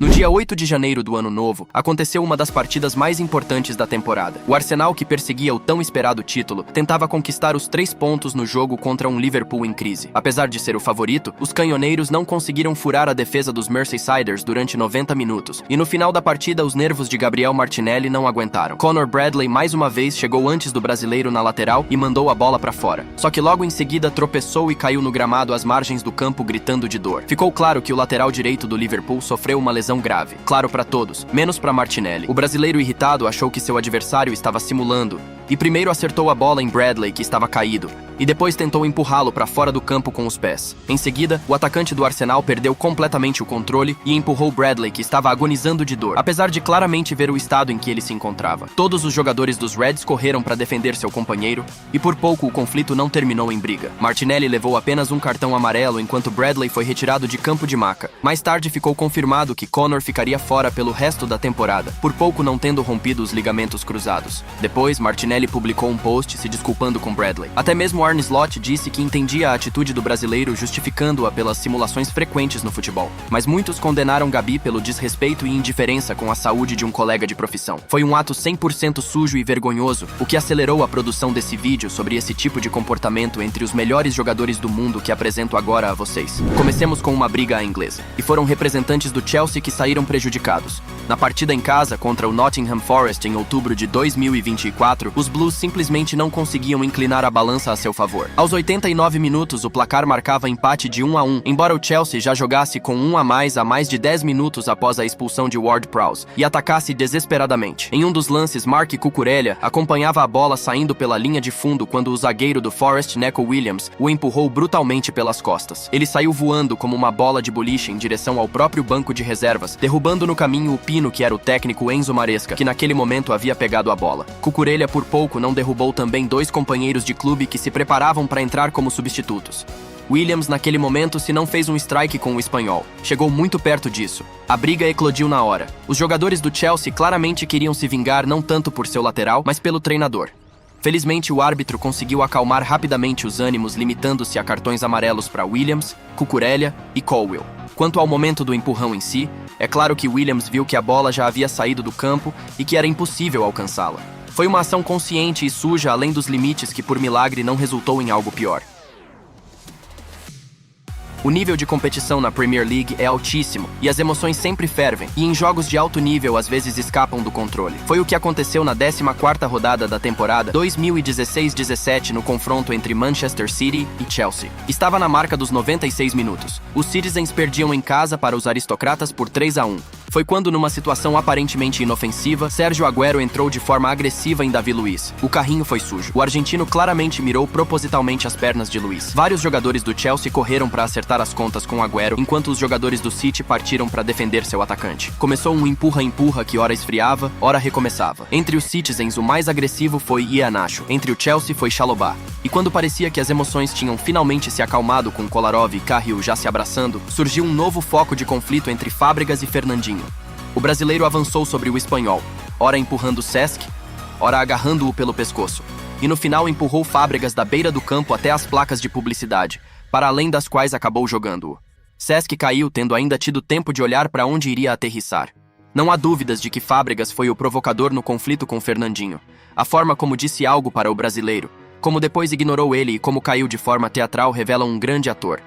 No dia 8 de janeiro do ano novo, aconteceu uma das partidas mais importantes da temporada. O Arsenal, que perseguia o tão esperado título, tentava conquistar os 3 pontos no jogo contra um Liverpool em crise. Apesar de ser o favorito, os canhoneiros não conseguiram furar a defesa dos Merseysiders durante 90 minutos, e no final da partida os nervos de Gabriel Martinelli não aguentaram. Conor Bradley mais uma vez chegou antes do brasileiro na lateral e mandou a bola para fora. Só que logo em seguida tropeçou e caiu no gramado às margens do campo gritando de dor. Ficou claro que o lateral direito do Liverpool sofreu uma lesão grave. Claro para todos, menos para Martinelli. O brasileiro irritado achou que seu adversário estava simulando e primeiro acertou a bola em Bradley, que estava caído, e depois tentou empurrá-lo para fora do campo com os pés. Em seguida, o atacante do Arsenal perdeu completamente o controle e empurrou Bradley, que estava agonizando de dor, apesar de claramente ver o estado em que ele se encontrava. Todos os jogadores dos Reds correram para defender seu companheiro, e por pouco o conflito não terminou em briga. Martinelli levou apenas um cartão amarelo enquanto Bradley foi retirado de campo de maca. Mais tarde ficou confirmado que Conor ficaria fora pelo resto da temporada, por pouco não tendo rompido os ligamentos cruzados. Depois, Martinelli publicou um post se desculpando com Bradley. Até mesmo Arne Slot disse que entendia a atitude do brasileiro, justificando-a pelas simulações frequentes no futebol. Mas muitos condenaram Gabi pelo desrespeito e indiferença com a saúde de um colega de profissão. Foi um ato 100% sujo e vergonhoso, o que acelerou a produção desse vídeo sobre esse tipo de comportamento entre os melhores jogadores do mundo que apresento agora a vocês. Comecemos com uma briga à inglesa, e foram representantes do Chelsea que saíram prejudicados. Na partida em casa contra o Nottingham Forest em outubro de 2024, os Blues simplesmente não conseguiam inclinar a balança a seu favor. Aos 89 minutos, o placar marcava empate de 1-1, embora o Chelsea já jogasse com 1 a mais de 10 minutos após a expulsão de Ward-Prowse, e atacasse desesperadamente. Em um dos lances, Mark Cucurella acompanhava a bola saindo pela linha de fundo quando o zagueiro do Forest, Neco Williams, o empurrou brutalmente pelas costas. Ele saiu voando como uma bola de boliche em direção ao próprio banco de reservas, derrubando no caminho o Pino, que era o técnico Enzo Maresca, que naquele momento havia pegado a bola. Cucurella por pouco não derrubou também 2 companheiros de clube que se preparavam para entrar como substitutos. Williams, naquele momento, se não fez um strike com o espanhol. Chegou muito perto disso. A briga eclodiu na hora. Os jogadores do Chelsea claramente queriam se vingar não tanto por seu lateral, mas pelo treinador. Felizmente, o árbitro conseguiu acalmar rapidamente os ânimos, limitando-se a cartões amarelos para Williams, Cucurella e Colwill. Quanto ao momento do empurrão em si, é claro que Williams viu que a bola já havia saído do campo e que era impossível alcançá-la. Foi uma ação consciente e suja além dos limites que, por milagre, não resultou em algo pior. O nível de competição na Premier League é altíssimo e as emoções sempre fervem, e em jogos de alto nível às vezes escapam do controle. Foi o que aconteceu na 14ª rodada da temporada 2016-17 no confronto entre Manchester City e Chelsea. Estava na marca dos 96 minutos. Os Citizens perdiam em casa para os aristocratas por 3-1. Foi quando, numa situação aparentemente inofensiva, Sérgio Agüero entrou de forma agressiva em Davi Luiz. O carrinho foi sujo. O argentino claramente mirou propositalmente as pernas de Luiz. Vários jogadores do Chelsea correram para acertar as contas com Agüero, enquanto os jogadores do City partiram para defender seu atacante. Começou um empurra-empurra que ora esfriava, ora recomeçava. Entre os Citizens, o mais agressivo foi Iheanacho. Entre o Chelsea foi Chalobah. E quando parecia que as emoções tinham finalmente se acalmado com Kolarov e Cahill já se abraçando, surgiu um novo foco de conflito entre Fábregas e Fernandinho. O brasileiro avançou sobre o espanhol, ora empurrando Cesc, ora agarrando-o pelo pescoço, e no final empurrou Fábregas da beira do campo até as placas de publicidade, para além das quais acabou jogando-o. Cesc caiu, tendo ainda tido tempo de olhar para onde iria aterrissar. Não há dúvidas de que Fábregas foi o provocador no conflito com Fernandinho. A forma como disse algo para o brasileiro, como depois ignorou ele e como caiu de forma teatral revelam um grande ator.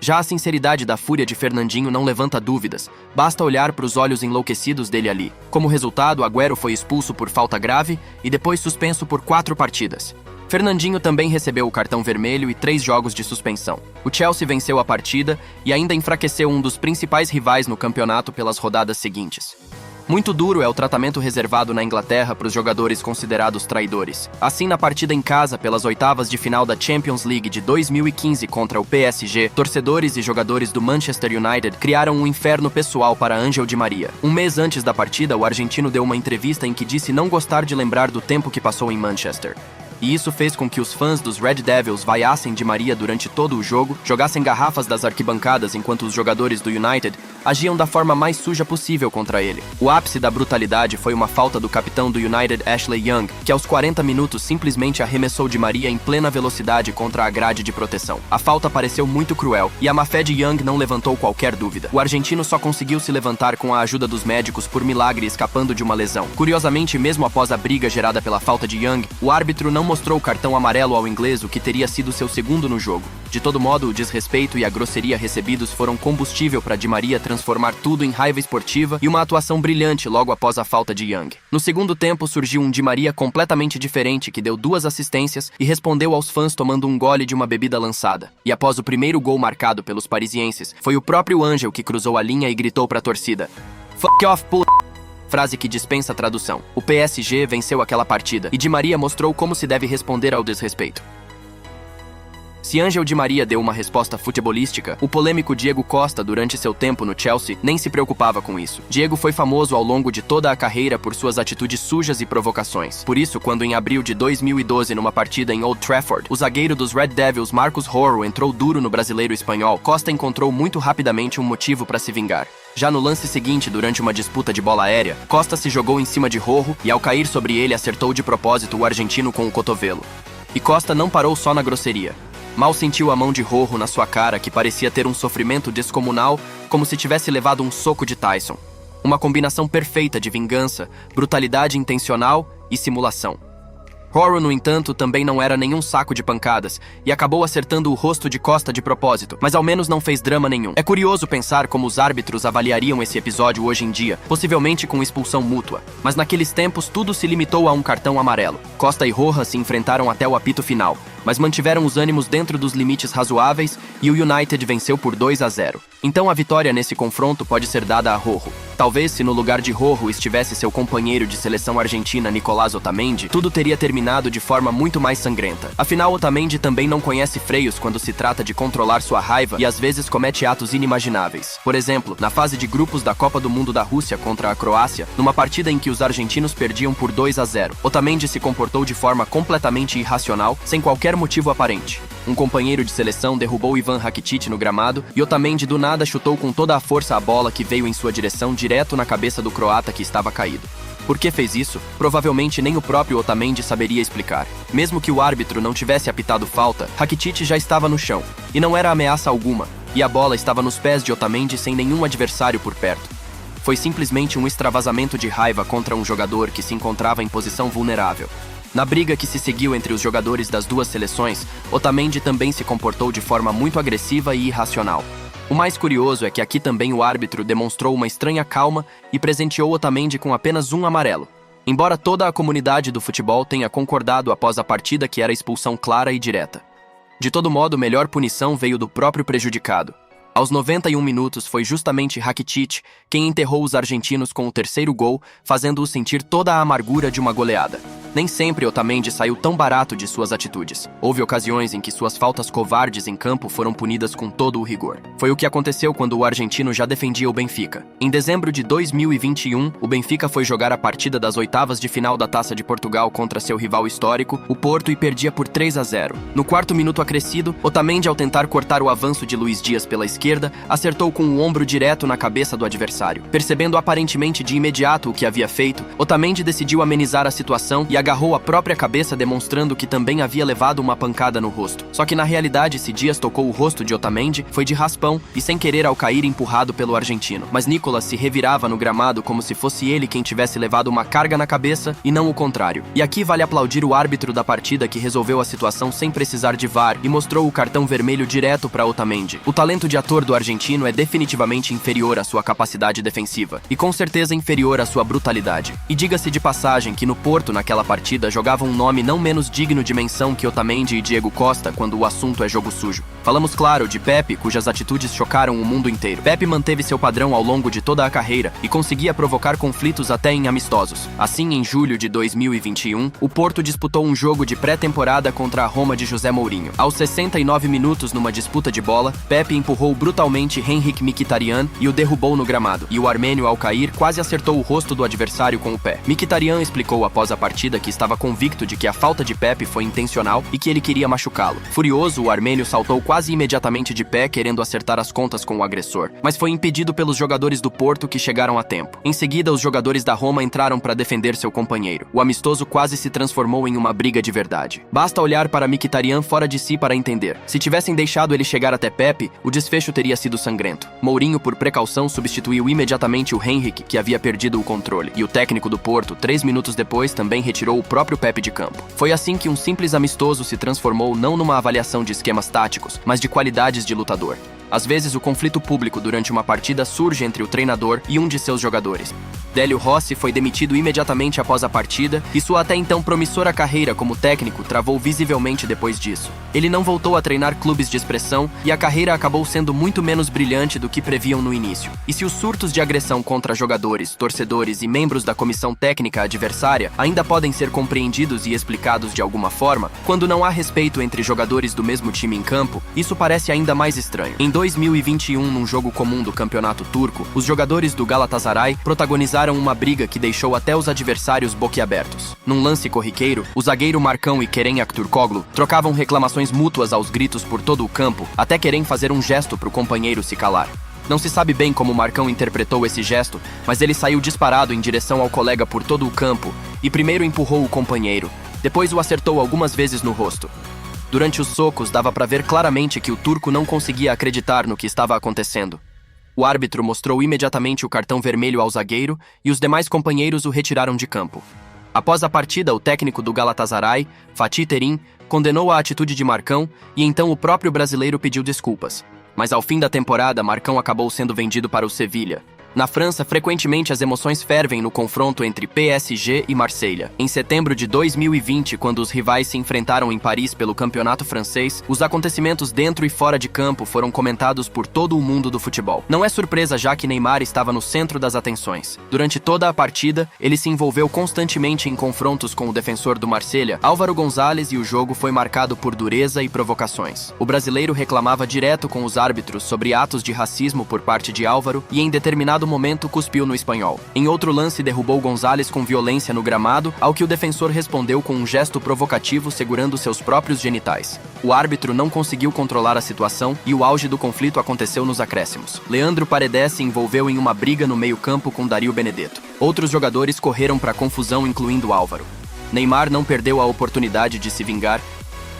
Já a sinceridade da fúria de Fernandinho não levanta dúvidas, basta olhar para os olhos enlouquecidos dele ali. Como resultado, Agüero foi expulso por falta grave e depois suspenso por 4 partidas. Fernandinho também recebeu o cartão vermelho e 3 jogos de suspensão. O Chelsea venceu a partida e ainda enfraqueceu um dos principais rivais no campeonato pelas rodadas seguintes. Muito duro é o tratamento reservado na Inglaterra para os jogadores considerados traidores. Assim, na partida em casa pelas 8ª de final da Champions League de 2015 contra o PSG, torcedores e jogadores do Manchester United criaram um inferno pessoal para Ángel Di Maria. Um mês antes da partida, o argentino deu uma entrevista em que disse não gostar de lembrar do tempo que passou em Manchester. e isso fez com que os fãs dos Red Devils vaiassem Di Maria durante todo o jogo, jogassem garrafas das arquibancadas enquanto os jogadores do United agiam da forma mais suja possível contra ele. O ápice da brutalidade foi uma falta do capitão do United, Ashley Young, que aos 40 minutos simplesmente arremessou Di Maria em plena velocidade contra a grade de proteção. A falta pareceu muito cruel, e a má fé de Young não levantou qualquer dúvida. O argentino só conseguiu se levantar com a ajuda dos médicos por milagre, escapando de uma lesão. Curiosamente, mesmo após a briga gerada pela falta de Young, o árbitro não mostrou o cartão amarelo ao inglês, o que teria sido seu segundo no jogo. De todo modo, o desrespeito e a grosseria recebidos foram combustível para Di Maria transformar tudo em raiva esportiva e uma atuação brilhante logo após a falta de Young. No segundo tempo, surgiu um Di Maria completamente diferente que deu 2 assistências e respondeu aos fãs tomando um gole de uma bebida lançada. E após o primeiro gol marcado pelos parisienses, foi o próprio Ângel que cruzou a linha e gritou para a torcida: "Fuck off, puta!" Frase que dispensa tradução. O PSG venceu aquela partida e Di Maria mostrou como se deve responder ao desrespeito. Se Ângel Di Maria deu uma resposta futebolística, o polêmico Diego Costa, durante seu tempo no Chelsea, nem se preocupava com isso. Diego foi famoso ao longo de toda a carreira por suas atitudes sujas e provocações. Por isso, quando em abril de 2012, numa partida em Old Trafford, o zagueiro dos Red Devils, Marcos Rojo, entrou duro no brasileiro espanhol, Costa encontrou muito rapidamente um motivo para se vingar. Já no lance seguinte, durante uma disputa de bola aérea, Costa se jogou em cima de Rojo e, ao cair sobre ele, acertou de propósito o argentino com o cotovelo. E Costa não parou só na grosseria. Mal sentiu a mão de Rojo na sua cara, que parecia ter um sofrimento descomunal, como se tivesse levado um soco de Tyson. Uma combinação perfeita de vingança, brutalidade intencional e simulação. Rojo, no entanto, também não era nenhum saco de pancadas e acabou acertando o rosto de Costa de propósito, mas ao menos não fez drama nenhum. É curioso pensar como os árbitros avaliariam esse episódio hoje em dia, possivelmente com expulsão mútua. Mas naqueles tempos tudo se limitou a um cartão amarelo. Costa e Rojo se enfrentaram até o apito final, mas mantiveram os ânimos dentro dos limites razoáveis e o United venceu por 2-0. Então a vitória nesse confronto pode ser dada a Rojo. Talvez se no lugar de Rojo estivesse seu companheiro de seleção argentina Nicolás Otamendi, tudo teria terminado de forma muito mais sangrenta. Afinal, Otamendi também não conhece freios quando se trata de controlar sua raiva e às vezes comete atos inimagináveis. Por exemplo, na fase de grupos da Copa do Mundo da Rússia contra a Croácia, numa partida em que os argentinos perdiam por 2-0, Otamendi se comportou de forma completamente irracional, sem qualquer motivo aparente. Um companheiro de seleção derrubou Ivan Rakitic no gramado e Otamendi do nada chutou com toda a força a bola que veio em sua direção direto na cabeça do croata que estava caído. Por que fez isso? Provavelmente nem o próprio Otamendi saberia explicar. Mesmo que o árbitro não tivesse apitado falta, Rakitic já estava no chão, e não era ameaça alguma, e a bola estava nos pés de Otamendi sem nenhum adversário por perto. Foi simplesmente um extravasamento de raiva contra um jogador que se encontrava em posição vulnerável. Na briga que se seguiu entre os jogadores das duas seleções, Otamendi também se comportou de forma muito agressiva e irracional. O mais curioso é que aqui também o árbitro demonstrou uma estranha calma e presenteou Otamendi com apenas um amarelo. Embora toda a comunidade do futebol tenha concordado após a partida que era expulsão clara e direta. De todo modo, melhor punição veio do próprio prejudicado. Aos 91 minutos foi justamente Rakitic quem enterrou os argentinos com o terceiro gol, fazendo-os sentir toda a amargura de uma goleada. Nem sempre Otamendi saiu tão barato de suas atitudes. Houve ocasiões em que suas faltas covardes em campo foram punidas com todo o rigor. Foi o que aconteceu quando o argentino já defendia o Benfica. Em dezembro de 2021, o Benfica foi jogar a partida das oitavas de final da Taça de Portugal contra seu rival histórico, o Porto, e perdia por 3-0. No quarto minuto acrescido, Otamendi, ao tentar cortar o avanço de Luís Dias pela esquerda, acertou com o ombro direto na cabeça do adversário. Percebendo aparentemente de imediato o que havia feito, Otamendi decidiu amenizar a situação e agarrou a própria cabeça, demonstrando que também havia levado uma pancada no rosto. Só que na realidade, se Dias tocou o rosto de Otamendi, foi de raspão e sem querer ao cair empurrado pelo argentino. Mas Nicolas se revirava no gramado como se fosse ele quem tivesse levado uma carga na cabeça e não o contrário. E aqui vale aplaudir o árbitro da partida que resolveu a situação sem precisar de VAR e mostrou o cartão vermelho direto para Otamendi. O talento de ator do argentino é definitivamente inferior à sua capacidade defensiva e com certeza inferior à sua brutalidade. E diga-se de passagem que no Porto, naquela partida, jogava um nome não menos digno de menção que Otamendi e Diego Costa quando o assunto é jogo sujo. Falamos, claro, de Pepe, cujas atitudes chocaram o mundo inteiro. Pepe manteve seu padrão ao longo de toda a carreira e conseguia provocar conflitos até em amistosos. Assim, em julho de 2021, o Porto disputou um jogo de pré-temporada contra a Roma de José Mourinho. Aos 69 minutos, numa disputa de bola, Pepe empurrou brutalmente Henrikh Mkhitaryan e o derrubou no gramado, e o armênio, ao cair, quase acertou o rosto do adversário com o pé. Mkhitaryan explicou após a partida que estava convicto de que a falta de Pepe foi intencional e que ele queria machucá-lo. Furioso, o armênio saltou quase imediatamente de pé, querendo acertar as contas com o agressor, mas foi impedido pelos jogadores do Porto, que chegaram a tempo. Em seguida, os jogadores da Roma entraram para defender seu companheiro. O amistoso quase se transformou em uma briga de verdade. Basta olhar para Mkhitaryan fora de si para entender. Se tivessem deixado ele chegar até Pepe, o desfecho teria sido sangrento. Mourinho, por precaução, substituiu imediatamente o Henrique, que havia perdido o controle, e o técnico do Porto, 3 minutos depois, também retirou o próprio Pepe de campo. Foi assim que um simples amistoso se transformou não numa avaliação de esquemas táticos, mas de qualidades de lutador. Às vezes, o conflito público durante uma partida surge entre o treinador e um de seus jogadores. Délio Rossi foi demitido imediatamente após a partida e sua até então promissora carreira como técnico travou visivelmente depois disso. Ele não voltou a treinar clubes de expressão e a carreira acabou sendo muito menos brilhante do que previam no início. E se os surtos de agressão contra jogadores, torcedores e membros da comissão técnica adversária ainda podem ser compreendidos e explicados de alguma forma, quando não há respeito entre jogadores do mesmo time em campo, isso parece ainda mais estranho. Em 2021, num jogo comum do campeonato turco, os jogadores do Galatasaray protagonizaram uma briga que deixou até os adversários boquiabertos. Num lance corriqueiro, o zagueiro Marcão e Kerem Aktürkoğlu trocavam reclamações mútuas aos gritos por todo o campo, até Kerem fazer um gesto para o companheiro se calar. Não se sabe bem como Marcão interpretou esse gesto, mas ele saiu disparado em direção ao colega por todo o campo e primeiro empurrou o companheiro, depois o acertou algumas vezes no rosto. Durante os socos, dava para ver claramente que o turco não conseguia acreditar no que estava acontecendo. O árbitro mostrou imediatamente o cartão vermelho ao zagueiro e os demais companheiros o retiraram de campo. Após a partida, o técnico do Galatasaray, Fatih Terim, condenou a atitude de Marcão e então o próprio brasileiro pediu desculpas. Mas ao fim da temporada, Marcão acabou sendo vendido para o Sevilha. Na França, frequentemente as emoções fervem no confronto entre PSG e Marselha. Em setembro de 2020, quando os rivais se enfrentaram em Paris pelo campeonato francês, os acontecimentos dentro e fora de campo foram comentados por todo o mundo do futebol. Não é surpresa, já que Neymar estava no centro das atenções. Durante toda a partida, ele se envolveu constantemente em confrontos com o defensor do Marselha, Álvaro González, e o jogo foi marcado por dureza e provocações. O brasileiro reclamava direto com os árbitros sobre atos de racismo por parte de Álvaro e, em determinado momento, cuspiu no espanhol. Em outro lance, derrubou González com violência no gramado, ao que o defensor respondeu com um gesto provocativo segurando seus próprios genitais. O árbitro não conseguiu controlar a situação e o auge do conflito aconteceu nos acréscimos. Leandro Paredes se envolveu em uma briga no meio-campo com Dario Benedetto. Outros jogadores correram para a confusão, incluindo Álvaro. Neymar não perdeu a oportunidade de se vingar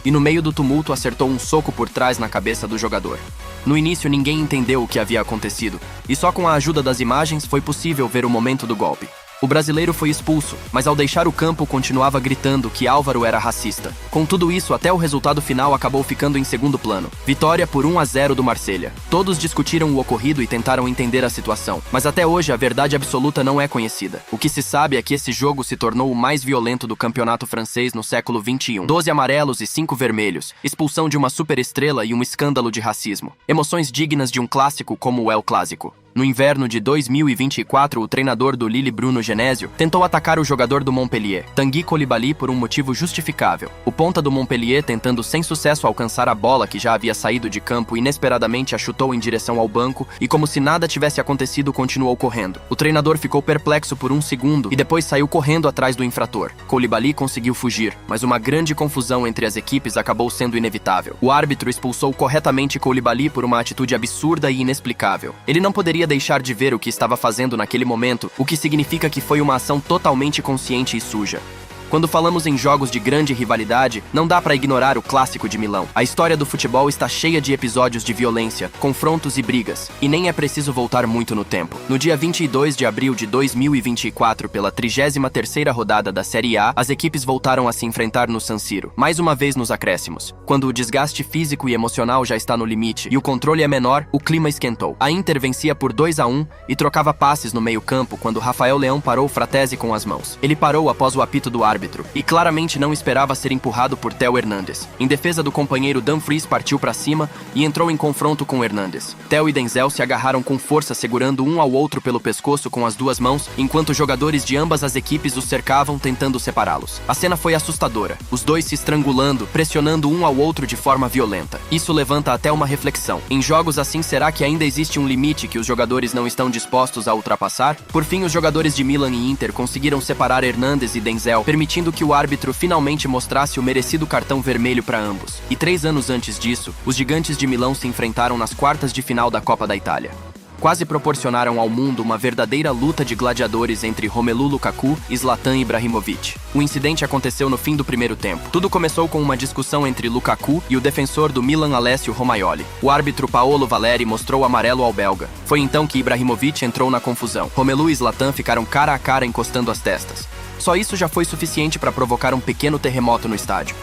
e, no meio do tumulto, acertou um soco por trás na cabeça do jogador. No início, ninguém entendeu o que havia acontecido, e só com a ajuda das imagens foi possível ver o momento do golpe. O brasileiro foi expulso, mas ao deixar o campo continuava gritando que Álvaro era racista. Com tudo isso, até o resultado final acabou ficando em segundo plano. Vitória por 1-0 do Marselha. Todos discutiram o ocorrido e tentaram entender a situação, mas até hoje a verdade absoluta não é conhecida. O que se sabe é que esse jogo se tornou o mais violento do campeonato francês no século XXI. 12 amarelos e 5 vermelhos, expulsão de uma superestrela e um escândalo de racismo. Emoções dignas de um clássico como o El Clásico. No inverno de 2024, o treinador do Lille, Bruno Genésio, tentou atacar o jogador do Montpellier, Tanguy Coulibaly, por um motivo justificável. O ponta do Montpellier, tentando sem sucesso alcançar a bola que já havia saído de campo, inesperadamente a chutou em direção ao banco e, como se nada tivesse acontecido, continuou correndo. O treinador ficou perplexo por um segundo e depois saiu correndo atrás do infrator. Coulibaly conseguiu fugir, mas uma grande confusão entre as equipes acabou sendo inevitável. O árbitro expulsou corretamente Coulibaly por uma atitude absurda e inexplicável. Ele não poderia deixar de ver o que estava fazendo naquele momento, o que significa que foi uma ação totalmente consciente e suja. Quando falamos em jogos de grande rivalidade, não dá para ignorar o clássico de Milão. A história do futebol está cheia de episódios de violência, confrontos e brigas, e nem é preciso voltar muito no tempo. No dia 22 de abril de 2024, pela 33ª rodada da Série A, as equipes voltaram a se enfrentar no San Siro, mais uma vez nos acréscimos. Quando o desgaste físico e emocional já está no limite e o controle é menor, o clima esquentou. A Inter vencia por 2-1 e trocava passes no meio-campo quando Rafael Leão parou Fratesi com as mãos. Ele parou após o apito do árbitro e claramente não esperava ser empurrado por Theo Hernandes. Em defesa do companheiro, Dumfries partiu para cima e entrou em confronto com Hernandes. Theo e Denzel se agarraram com força, segurando um ao outro pelo pescoço com as duas mãos, enquanto jogadores de ambas as equipes os cercavam, tentando separá-los. A cena foi assustadora, os dois se estrangulando, pressionando um ao outro de forma violenta. Isso levanta até uma reflexão. Em jogos assim, será que ainda existe um limite que os jogadores não estão dispostos a ultrapassar? Por fim, os jogadores de Milan e Inter conseguiram separar Hernandes e Denzel, permitindo permitindo que o árbitro finalmente mostrasse o merecido cartão vermelho para ambos. E 3 anos antes disso, os gigantes de Milão se enfrentaram nas quartas de final da Copa da Itália. Quase proporcionaram ao mundo uma verdadeira luta de gladiadores entre Romelu Lukaku e Zlatan Ibrahimovic. O incidente aconteceu no fim do primeiro tempo. Tudo começou com uma discussão entre Lukaku e o defensor do Milan Alessio Romagnoli. O árbitro Paolo Valeri mostrou amarelo ao belga. Foi então que Ibrahimovic entrou na confusão. Romelu e Zlatan ficaram cara a cara encostando as testas. Só isso já foi suficiente para provocar um pequeno terremoto no estádio.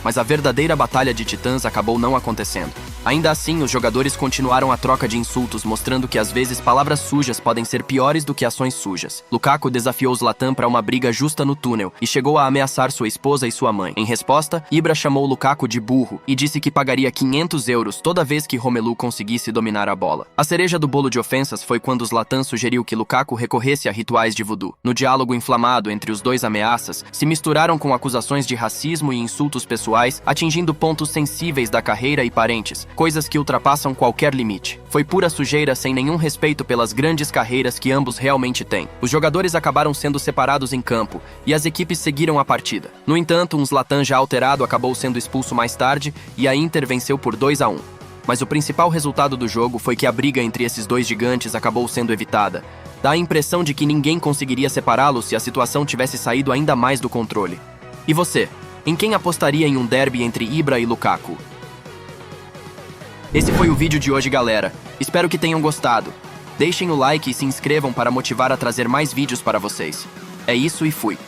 Mas a verdadeira batalha de titãs acabou não acontecendo. Ainda assim, os jogadores continuaram a troca de insultos, mostrando que às vezes palavras sujas podem ser piores do que ações sujas. Lukaku desafiou Zlatan para uma briga justa no túnel e chegou a ameaçar sua esposa e sua mãe. Em resposta, Ibra chamou Lukaku de burro e disse que pagaria 500 euros toda vez que Romelu conseguisse dominar a bola. A cereja do bolo de ofensas foi quando Zlatan sugeriu que Lukaku recorresse a rituais de voodoo. No diálogo inflamado entre os dois, ameaças se misturaram com acusações de racismo e insultos pessoais, atingindo pontos sensíveis da carreira e parentes, coisas que ultrapassam qualquer limite. Foi pura sujeira sem nenhum respeito pelas grandes carreiras que ambos realmente têm. Os jogadores acabaram sendo separados em campo e as equipes seguiram a partida. No entanto, um Zlatan já alterado acabou sendo expulso mais tarde e a Inter venceu por 2-1. Mas o principal resultado do jogo foi que a briga entre esses dois gigantes acabou sendo evitada. Dá a impressão de que ninguém conseguiria separá-los se a situação tivesse saído ainda mais do controle. E você? Em quem apostaria em um derby entre Ibra e Lukaku? Esse foi o vídeo de hoje, galera. Espero que tenham gostado. Deixem o like e se inscrevam para motivar a trazer mais vídeos para vocês. É isso e fui.